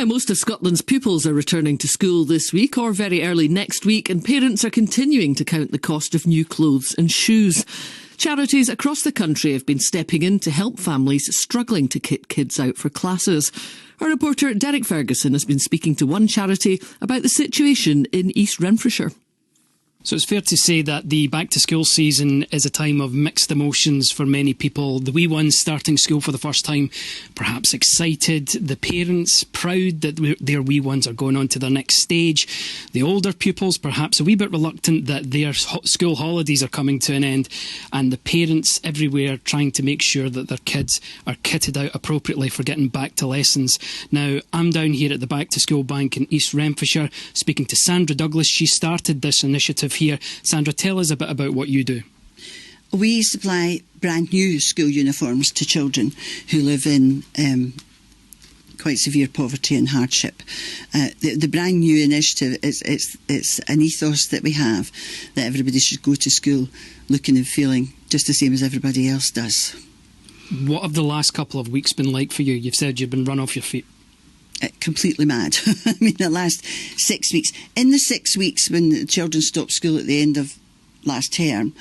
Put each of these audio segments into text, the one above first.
Now, most of Scotland's pupils are returning to school this week or very early next week, and parents are continuing to count the cost of new clothes and shoes. Charities across the country have been stepping in to help families struggling to kit kids out for classes. Our reporter Derek Ferguson has been speaking to one charity about the situation in East Renfrewshire. So it's fair to say that the back-to-school season is a time of mixed emotions for many people. The wee ones starting school for the first time, perhaps excited. The parents proud that their wee ones are going on to their next stage. The older pupils perhaps a wee bit reluctant that their school holidays are coming to an end. And the parents everywhere trying to make sure that their kids are kitted out appropriately for getting back to lessons. Now, I'm down here at the Back-to-School Bank in East Renfrewshire speaking to Sandra Douglas. She started this initiative here. Sandra, tell us a bit about what you do. We supply brand new school uniforms to children who live in quite severe poverty and hardship. The brand new initiative, it's an ethos that we have, that everybody should go to school looking and feeling just the same as everybody else does. What have the last couple of weeks been like for you? You've said you've been run off your feet. Completely mad. I mean, the last 6 weeks. In the 6 weeks when the children stopped school at the end of last term,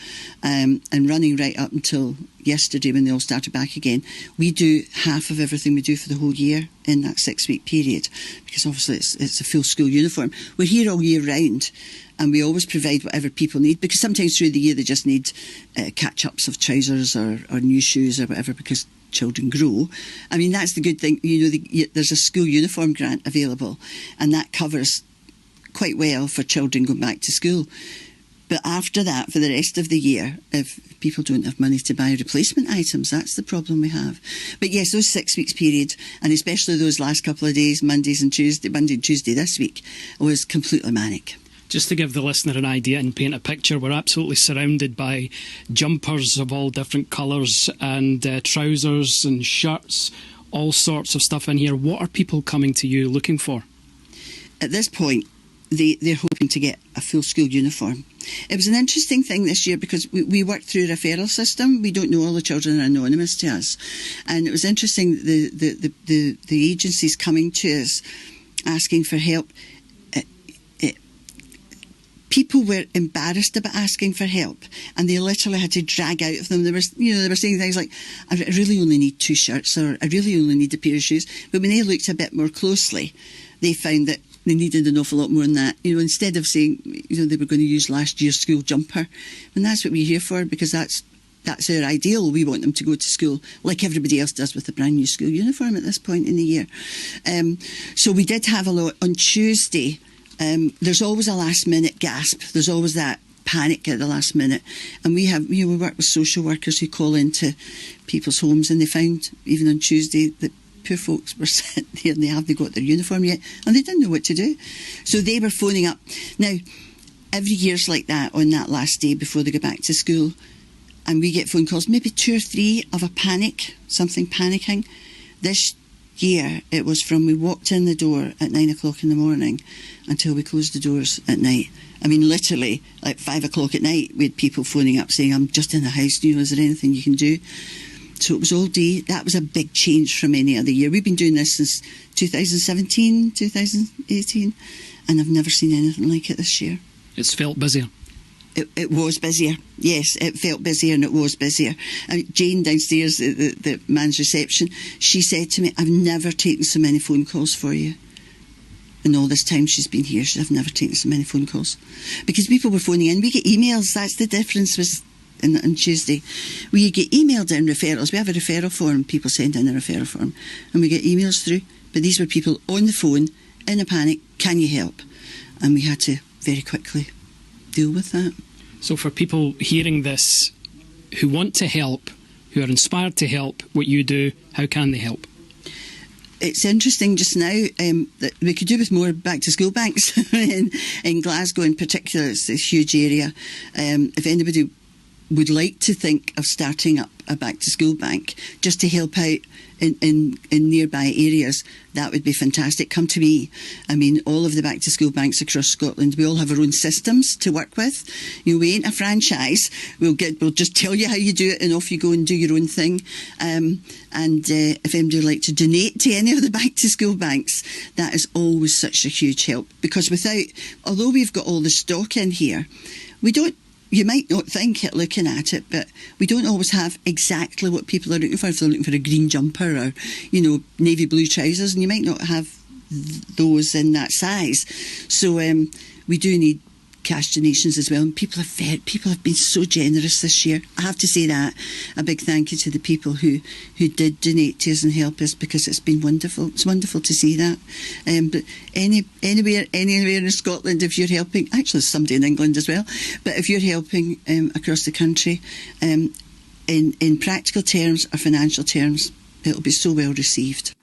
and running right up until yesterday when they all started back again, we do half of everything we do for the whole year in that 6 week period, because obviously it's a full school uniform. We're here all year round, and we always provide whatever people need, because sometimes through the year they just need catch-ups of trousers or new shoes or whatever, because children grow. I mean, that's the good thing. You know, there's a school uniform grant available, and that covers quite well for children going back to school. But after that, for the rest of the year, if people don't have money to buy replacement items, that's the problem we have. But yes, those 6 weeks period, and especially those last couple of days, Monday and Tuesday this week, was completely manic. Just to give the listener an idea and paint a picture, we're absolutely surrounded by jumpers of all different colours and trousers and shirts, all sorts of stuff in here. What are people coming to you looking for? At this point, they're hoping to get a full school uniform. It was an interesting thing this year because we worked through a referral system. We don't know all the children are anonymous to us. And it was interesting, the agencies coming to us asking for help. People were embarrassed about asking for help, and they literally had to drag out of them. They were saying things like, "I really only need 2 shirts," or "I really only need a pair of shoes." But when they looked a bit more closely, they found that they needed an awful lot more than that. You know, instead of saying, they were going to use last year's school jumper, and that's what we're here for, because that's our ideal. We want them to go to school like everybody else does with a brand new school uniform at this point in the year. So we did have a lot on Tuesday. There's always a last minute gasp. There's always that panic at the last minute. And we work with social workers who call into people's homes, and they found, even on Tuesday, that poor folks were sitting there and they haven't got their uniform yet, and they didn't know what to do. So they were phoning up. Now, every year's like that on that last day before they go back to school, and we get phone calls, maybe 2 or 3 of a panic, something panicking. This year, it was from we walked in the door at 9 o'clock in the morning until we closed the doors at night. I mean, literally, like 5 o'clock at night, we had people phoning up saying, "I'm just in the house, is there anything you can do?" So it was all day. That was a big change from any other year. We've been doing this since 2017, 2018, and I've never seen anything like it this year. It's felt busier. It was busier. Yes, it felt busier and it was busier. Jane downstairs, the man's reception, she said to me, "I've never taken so many phone calls for you." And all this time she's been here, I've never taken so many phone calls. Because people were phoning in. We get emails. That's the difference on Tuesday. We get emailed in referrals. We have a referral form. People send in a referral form. And we get emails through. But these were people on the phone, in a panic, "Can you help?" And we had to very quickly deal with that. So for people hearing this who want to help, who are inspired to help what you do, how can they help? It's interesting just now that we could do with more back-to-school banks in Glasgow in particular. It's a huge area. If anybody would like to think of starting up a back to school bank just to help out in nearby areas, that would be fantastic. Come to me. I mean, all of the back to school banks across Scotland, we all have our own systems to work with. We ain't a franchise. We'll just tell you how you do it, and off you go and do your own thing. If anybody would like to donate to any of the back to school banks, that is always such a huge help, because although we've got all the stock in here, you might not think it looking at it, but we don't always have exactly what people are looking for. If they're looking for a green jumper or, navy blue trousers, and you might not have those in that size. So we do need cash donations as well, and people have been so generous this year. I have to say that. A big thank you to the people who did donate to us and help us, because it's been wonderful. It's wonderful to see that. But anywhere in Scotland, if you're helping, actually there's somebody in England as well, but if you're helping across the country, in practical terms or financial terms, it'll be so well received.